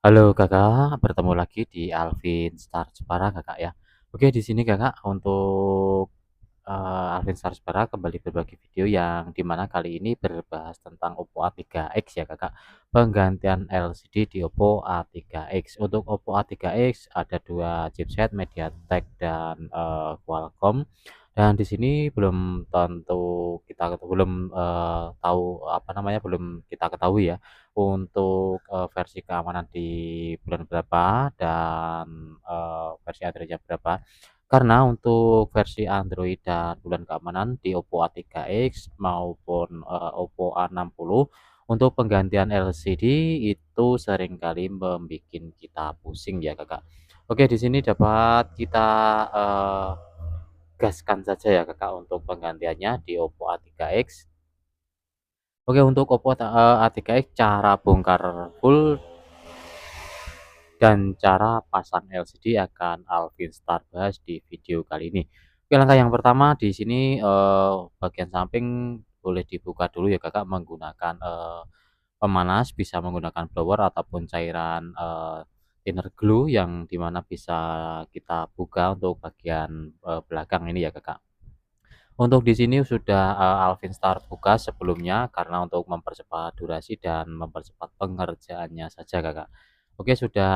Halo Kakak, bertemu lagi di Alvin Star Jepara Kakak ya. Oke di sini Kakak untuk, Alvin Star Jepara kembali berbagi video yang dimana kali ini berbahas tentang Oppo A3X ya Kakak. Penggantian LCD di Oppo A3X. Untuk Oppo A3X ada 2 chipset MediaTek dan, Qualcomm. Dan di sini belum tentu kita belum, tahu apa namanya, belum kita ketahui ya untuk, versi keamanan di bulan berapa dan, versi Android-nya berapa. Karena untuk versi Android dan bulan keamanan di Oppo A3X maupun, Oppo A60 untuk penggantian LCD itu seringkali membuat kita pusing ya, Kakak. Oke, di sini dapat kita, gaskan saja ya, Kakak, untuk penggantiannya di Oppo A3X. Oke, untuk Oppo A3X cara bongkar full dan cara pasang LCD akan Alvin Start bahas di video kali ini. Oke, langkah yang pertama di sini, bagian samping boleh dibuka dulu ya Kakak menggunakan, pemanas, bisa menggunakan blower ataupun cairan, thinner glue yang dimana bisa kita buka untuk bagian, belakang ini ya Kakak. Untuk di sini sudah, Alvin Start buka sebelumnya karena untuk mempercepat durasi dan mempercepat pengerjaannya saja, Kakak. Oke, sudah,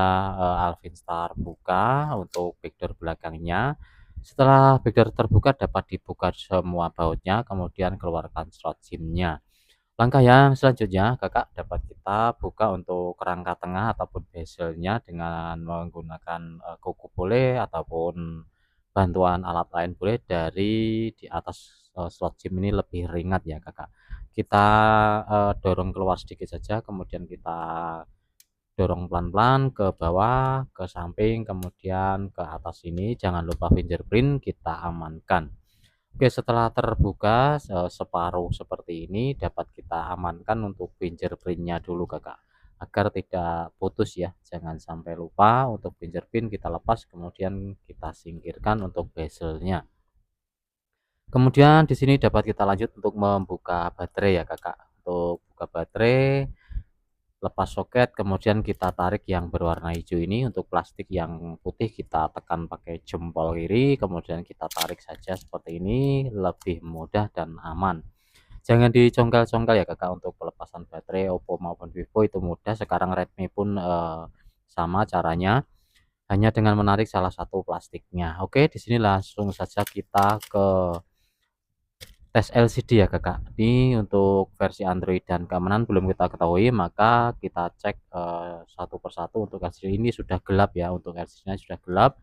Alvin Start buka untuk backdoor belakangnya. Setelah backdoor terbuka dapat dibuka semua bautnya, kemudian keluarkan slot SIM-nya. Langkah yang selanjutnya, Kakak dapat kita buka untuk kerangka tengah ataupun bezelnya dengan menggunakan, kuku boleh ataupun bantuan alat lain boleh dari di atas, slot SIM ini lebih ringan ya, Kakak. Kita, dorong keluar sedikit saja, kemudian kita dorong pelan-pelan ke bawah, ke samping, kemudian ke atas ini, jangan lupa fingerprint kita amankan. Oke, setelah terbuka separuh seperti ini dapat kita amankan untuk fingerprint-nya dulu Kakak, agar tidak putus ya. Jangan sampai lupa untuk fingerprint kita lepas kemudian kita singkirkan untuk bezelnya. Kemudian di sini dapat kita lanjut untuk membuka baterai ya Kakak. Untuk buka baterai, lepas soket kemudian kita tarik yang berwarna hijau ini, untuk plastik yang putih kita tekan pakai jempol kiri kemudian kita tarik saja seperti ini, lebih mudah dan aman. Jangan dicongkel-congkel ya Kakak untuk pelepasan baterai Oppo maupun Vivo itu mudah, sekarang Redmi pun, sama caranya, hanya dengan menarik salah satu plastiknya. Oke, di sini langsung saja kita ke tes LCD ya Kakak. Ini untuk versi Android dan keamanan belum kita ketahui, maka kita cek, satu persatu untuk LCD ini sudah gelap ya, untuk LCD-nya sudah gelap,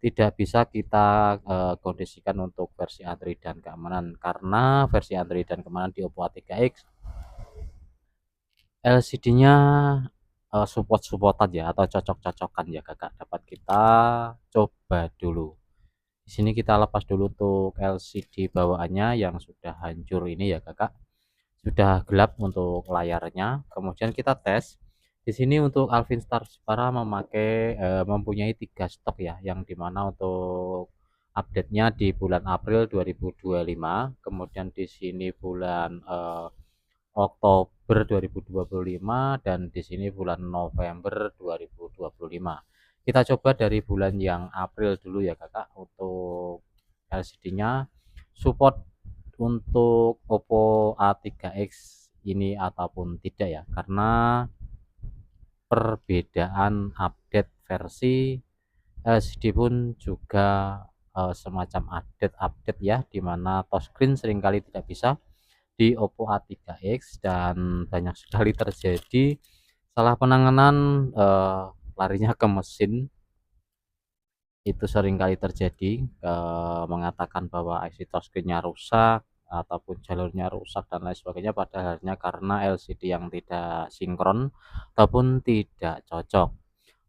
tidak bisa kita, kondisikan untuk versi Android dan keamanan. Karena versi Android dan keamanan di Oppo A3X LCD-nya, support-support-an ya atau cocok-cocokan ya Kakak, dapat kita coba dulu. Di sini kita lepas dulu untuk LCD bawaannya yang sudah hancur ini ya Kakak, sudah gelap untuk layarnya, kemudian kita tes. Di sini untuk Alvin Star Jepara mempunyai 3 stok ya, yang dimana untuk update-nya di bulan April 2025, kemudian di sini bulan, Oktober 2025 dan di sini bulan November 2025. Kita coba dari bulan yang April dulu ya Kakak, untuk LCD-nya support untuk Oppo A3X ini ataupun tidak ya, karena perbedaan update versi LCD pun juga, semacam update-update ya, di mana touchscreen seringkali tidak bisa di Oppo A3X dan banyak sekali terjadi salah penanganan, larinya ke mesin, itu seringkali terjadi, mengatakan bahwa IC touchscreen-nya rusak ataupun jalurnya rusak dan lain sebagainya, padahalnya karena LCD yang tidak sinkron ataupun tidak cocok.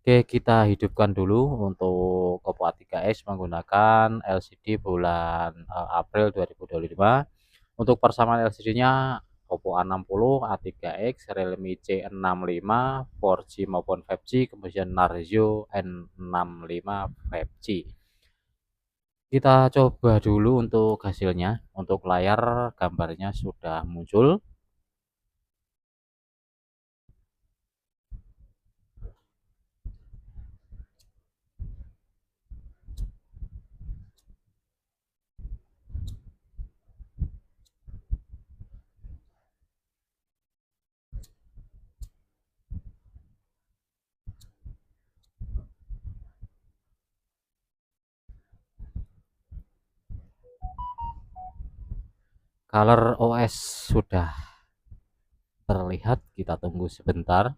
Oke, kita hidupkan dulu untuk Oppo A3X menggunakan LCD bulan, April 2025. Untuk persamaan LCD-nya Oppo A60, A3X, Realme C65, 4G maupun 5G, kemudian Narzo N65 5G. Kita coba dulu untuk hasilnya. Untuk layar gambarnya sudah muncul. Color OS sudah terlihat, kita tunggu sebentar.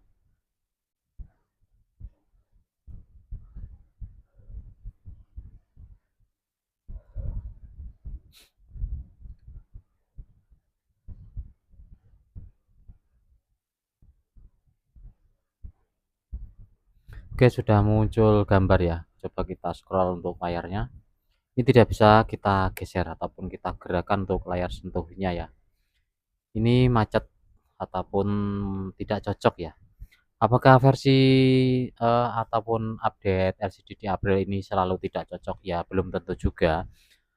Oke, sudah muncul gambar ya. Coba kita scroll untuk layarnya. Ini tidak bisa kita geser ataupun kita gerakan untuk layar sentuhnya ya. Ini macet ataupun tidak cocok ya. Apakah versi ataupun update LCD di April ini selalu tidak cocok? Ya, belum tentu juga.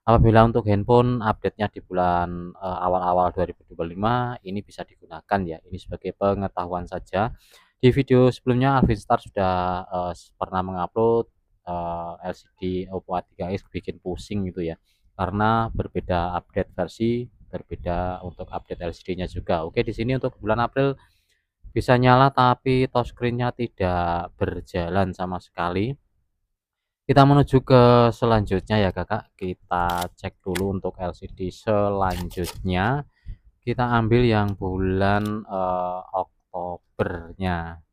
Apabila untuk handphone update-nya di bulan awal-awal 2025 ini bisa digunakan ya. Ini sebagai pengetahuan saja. Di video sebelumnya Alfinstar sudah pernah mengupload LCD Oppo A3s bikin pusing gitu ya. Karena berbeda update versi, berbeda untuk update LCD-nya juga. Oke, di sini untuk bulan April bisa nyala tapi touchscreen-nya tidak berjalan sama sekali. Kita menuju ke selanjutnya ya Kakak, kita cek dulu untuk LCD selanjutnya. Kita ambil yang bulan Oktobernya.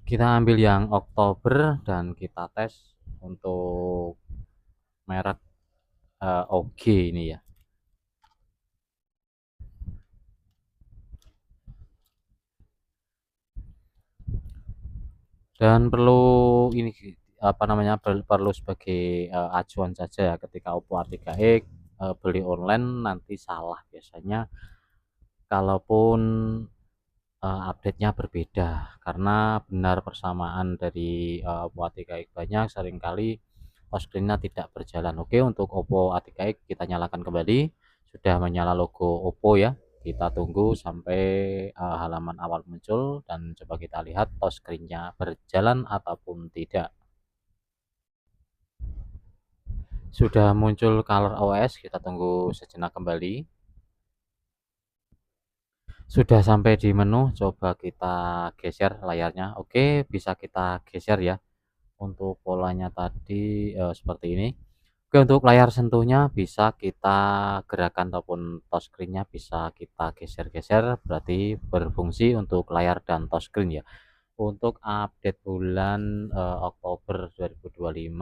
Kita ambil yang Oktober dan kita tes untuk merek OG ini ya. Dan perlu ini apa namanya, perlu sebagai acuan saja ya, ketika Oppo A3x beli online nanti salah biasanya kalaupun update-nya berbeda, karena benar persamaan dari Oppo A3x banyak seringkali touchscreen-nya tidak berjalan. Oke, untuk Oppo A3x kita nyalakan kembali, sudah menyala logo Oppo ya. Kita tunggu sampai halaman awal muncul dan coba kita lihat touchscreen-nya berjalan ataupun tidak. Sudah muncul color OS, kita tunggu sejenak kembali. Sudah sampai di menu, coba kita geser layarnya. Oke, bisa kita geser ya. Untuk polanya tadi seperti ini. Oke, untuk layar sentuhnya bisa kita gerakan ataupun touchscreen-nya bisa kita geser-geser, berarti berfungsi untuk layar dan touchscreen ya. Untuk update bulan Oktober 2025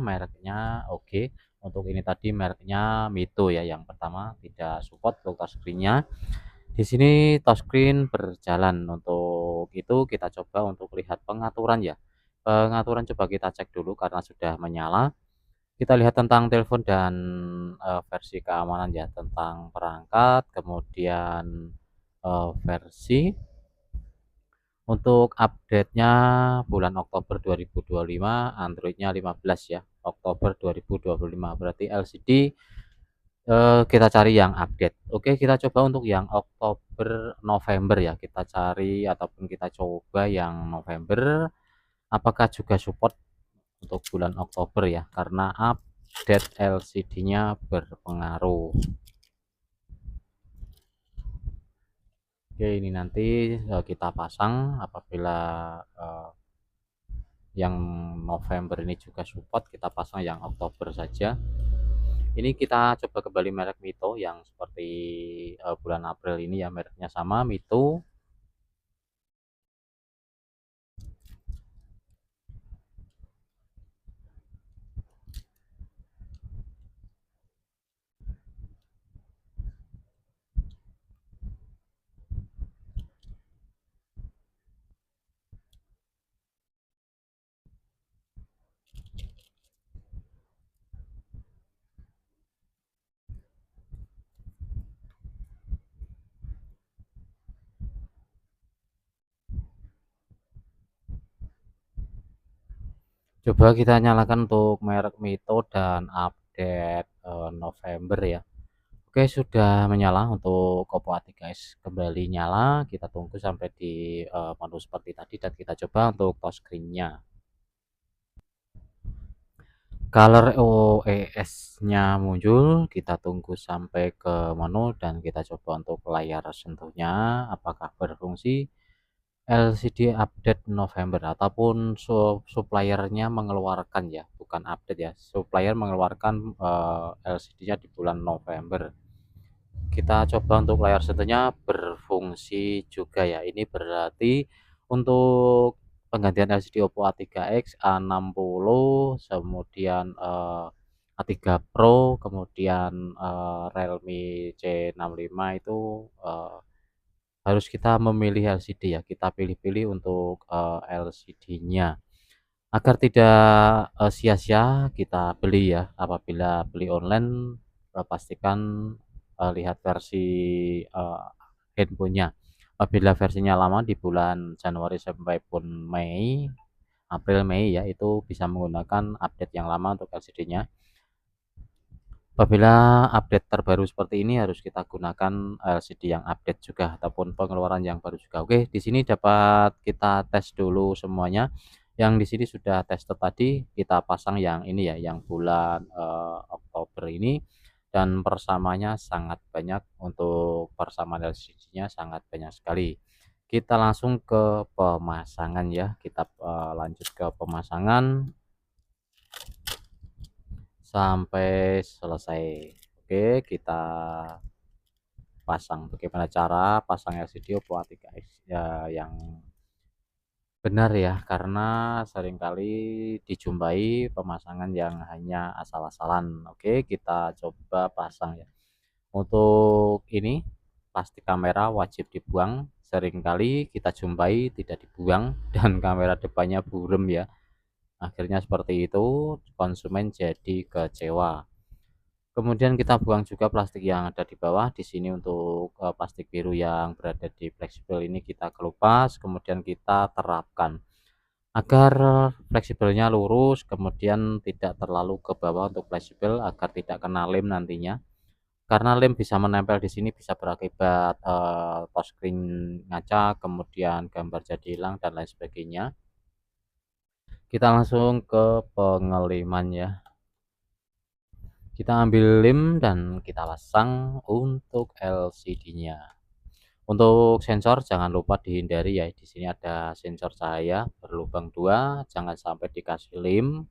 mereknya oke. Untuk ini tadi mereknya Mito ya, yang pertama tidak support untuk touchscreen-nya. Di sini touchscreen berjalan. Untuk itu kita coba untuk lihat pengaturan ya. Pengaturan coba kita cek dulu karena sudah menyala. Kita lihat tentang telepon dan versi keamanan ya, tentang perangkat, kemudian versi. Untuk update-nya bulan Oktober 2025, Android-nya 15 ya, Oktober 2025. Berarti LCD kita cari yang update. Oke, kita coba untuk yang Oktober November ya. Kita cari ataupun kita coba yang November. Apakah juga support untuk bulan Oktober ya? Karena update LCD-nya berpengaruh. Oke, ini nanti kita pasang apabila yang November ini juga support, kita pasang yang Oktober saja. Ini kita coba kembali merek Mito yang seperti bulan April ini ya, mereknya sama Mito. Coba kita nyalakan untuk merek Mito dan update November ya. Oke, sudah menyala untuk Oppo A3s kembali nyala. Kita tunggu sampai di menu seperti tadi dan kita coba untuk touchscreen-nya. Color OES-nya muncul, kita tunggu sampai ke menu dan kita coba untuk layar sentuhnya apakah berfungsi. LCD update November ataupun supplier-nya mengeluarkan ya, bukan update ya, supplier mengeluarkan, LCD-nya di bulan November. Kita coba untuk layar sentuhnya berfungsi juga ya, ini berarti untuk penggantian LCD Oppo A3X, A60, kemudian, A3 Pro, kemudian, Realme C65 itu, harus kita memilih LCD ya, kita pilih-pilih untuk, LCD-nya. Agar tidak, sia-sia kita beli ya, apabila beli online, pastikan, lihat versi, handphone-nya. Apabila versinya lama di bulan Januari sampai pun Mei, April, Mei ya, itu bisa menggunakan update yang lama untuk LCD-nya. Apabila update terbaru seperti ini harus kita gunakan LCD yang update juga ataupun pengeluaran yang baru juga. Oke, di sini dapat kita tes dulu semuanya. Yang di sini sudah tester tadi, kita pasang yang ini ya, yang bulan Oktober ini dan persamanya sangat banyak, untuk persamaan LCD-nya sangat banyak sekali. Kita langsung ke pemasangan ya. Kita lanjut ke pemasangan sampai selesai. Oke, kita pasang. Bagaimana cara pasang LCD Oppo A3X ya yang benar ya, karena seringkali dijumpai pemasangan yang hanya asal-asalan. Oke, kita coba pasang ya. Untuk ini plastik kamera wajib dibuang, seringkali kita jumpai tidak dibuang dan kamera depannya burem ya. Akhirnya seperti itu, konsumen jadi kecewa. Kemudian kita buang juga plastik yang ada di bawah. Di sini untuk, plastik biru yang berada di fleksibel ini kita kelupas, kemudian kita terapkan agar fleksibelnya lurus, kemudian tidak terlalu ke bawah untuk fleksibel agar tidak kena lem nantinya. Karena lem bisa menempel di sini bisa berakibat, touchscreen ngaca, kemudian gambar jadi hilang dan lain sebagainya. Kita langsung ke pengeliman ya. Kita ambil lem dan kita pasang untuk LCD-nya. Untuk sensor jangan lupa dihindari ya. Di sini ada sensor cahaya berlubang 2, jangan sampai dikasih lem.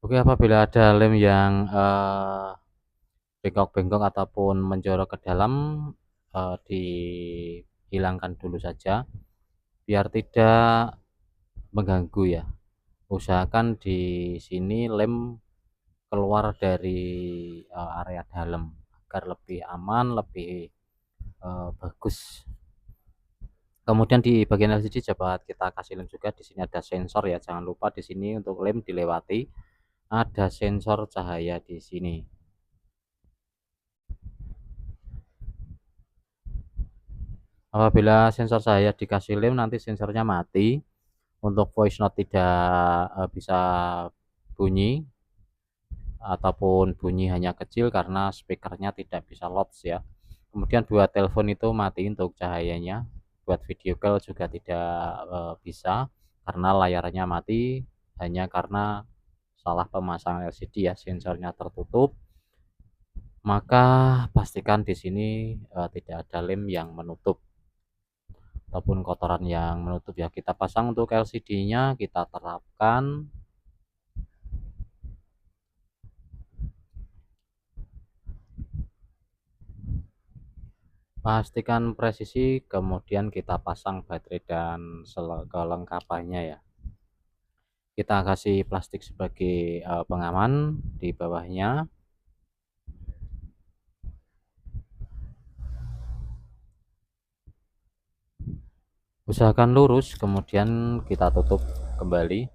Oke, apabila ada lem yang bengkok-bengkok ataupun menjorok ke dalam, dihilangkan dulu saja biar tidak mengganggu ya. Usahakan di sini lem keluar dari, area dalam agar lebih aman, lebih, bagus. Kemudian di bagian LCD coba kita kasih lem juga. Di sini ada sensor ya, jangan lupa di sini untuk lem dilewati. Ada sensor cahaya di sini. Apabila sensor cahaya dikasih lem nanti sensornya mati. Untuk voice note tidak, bisa bunyi ataupun bunyi hanya kecil karena speakernya tidak bisa loud ya. Kemudian buat telepon itu mati untuk cahayanya. Buat video call juga tidak, bisa karena layarnya mati hanya karena salah pemasangan LCD ya, sensornya tertutup. Maka pastikan di sini, tidak ada lem yang menutup ataupun kotoran yang menutup ya. Kita pasang untuk LCD-nya, kita terapkan. Pastikan presisi, kemudian kita pasang baterai dan kelengkapannya ya. Kita kasih plastik sebagai, pengaman di bawahnya. Usahakan lurus, kemudian kita tutup kembali.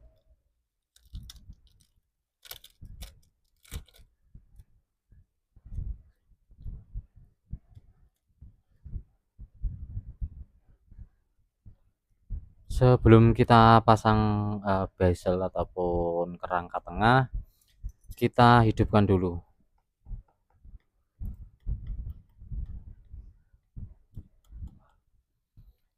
Sebelum kita pasang, bezel ataupun kerangka tengah, kita hidupkan dulu.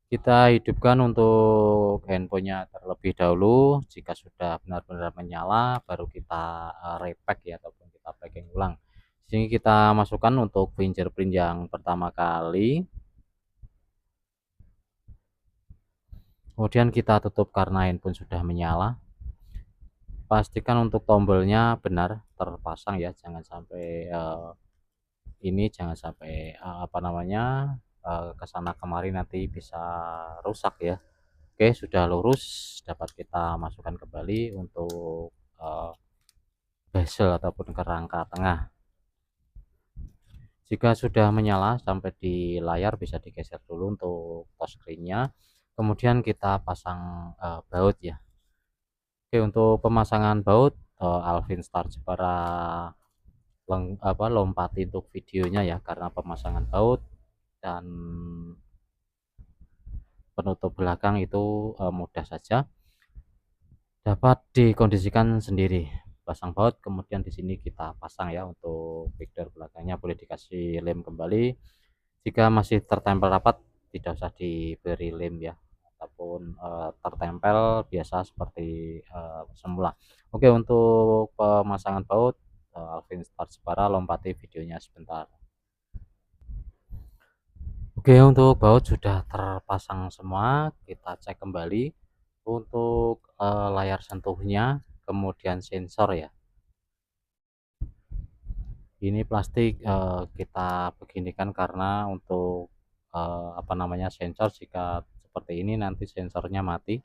Kita hidupkan untuk handphonenya terlebih dahulu. Jika sudah benar-benar menyala, baru kita repack ya, ataupun kita packing ulang. Sini kita masukkan untuk fingerprint yang pertama kali. Kemudian kita tutup karena handphone sudah menyala. Pastikan untuk tombolnya benar terpasang ya, jangan sampai jangan sampai apa namanya, kesana kemari nanti bisa rusak ya. Oke, sudah lurus, dapat kita masukkan kembali untuk bezel ataupun kerangka tengah. Jika sudah menyala sampai di layar, bisa digeser dulu untuk touchscreen-nya. Kemudian kita pasang baut ya. Oke, untuk pemasangan baut, Alvin Star Jepara lompati untuk videonya ya, karena pemasangan baut dan penutup belakang itu mudah saja, dapat dikondisikan sendiri. Pasang baut, kemudian di sini kita pasang ya. Untuk backdoor belakangnya boleh dikasih lem kembali. Jika masih tertempel rapat, tidak usah diberi lem ya, ataupun tertempel biasa seperti semula. Oke, untuk pemasangan baut, Alvin Star Jepara lompati videonya sebentar. Oke, untuk baut sudah terpasang semua, kita cek kembali untuk layar sentuhnya, kemudian sensor ya. Ini plastik kita beginikan karena untuk apa namanya, sensor jika seperti ini nanti sensornya mati.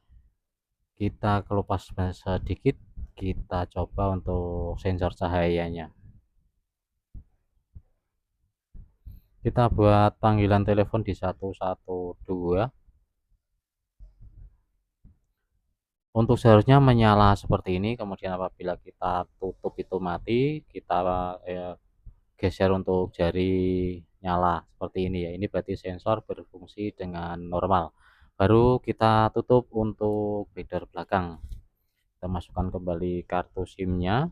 Kita kelupas sedikit, kita coba untuk sensor cahayanya. Kita buat panggilan telepon di 112. Untuk seharusnya menyala seperti ini, kemudian apabila kita tutup itu mati, kita geser untuk jari nyala seperti ini ya. Ini berarti sensor berfungsi dengan normal. Baru kita tutup untuk backdoor belakang. Kita masukkan kembali kartu SIM-nya.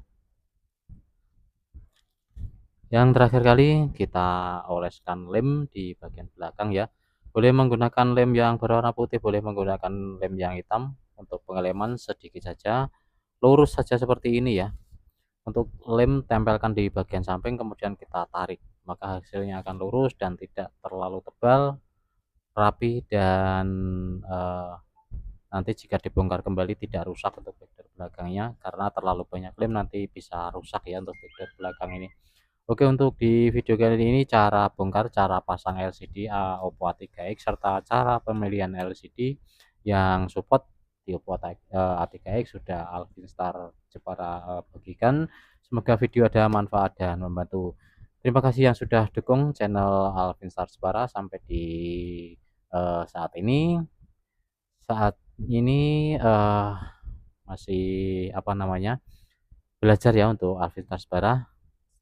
Yang terakhir kali kita oleskan lem di bagian belakang ya. Boleh menggunakan lem yang berwarna putih, boleh menggunakan lem yang hitam. Untuk pengeleman sedikit saja, lurus saja seperti ini ya. Untuk lem tempelkan di bagian samping, kemudian kita tarik, maka hasilnya akan lurus dan tidak terlalu tebal, rapi, dan nanti jika dibongkar kembali tidak rusak untuk backdoor belakangnya, karena terlalu banyak lem nanti bisa rusak ya untuk backdoor belakang ini. Oke, untuk di video kali ini cara bongkar, cara pasang LCD Oppo A3X, serta cara pemilihan LCD yang support di Oppo A3X sudah Alvin Star Jepara bagikan. Semoga video ada manfaat dan membantu. Terima kasih yang sudah dukung channel Alvin Star Jepara sampai di saat ini. Saat ini masih apa namanya, belajar ya untuk Alvin Star Jepara.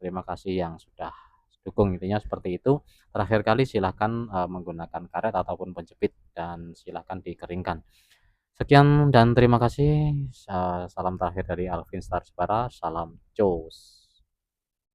Terima kasih yang sudah dukung, intinya seperti itu. Terakhir kali silahkan menggunakan karet ataupun penjepit dan silahkan dikeringkan. Sekian dan terima kasih. Salam terakhir dari Alvin Star Jepara. Salam cus.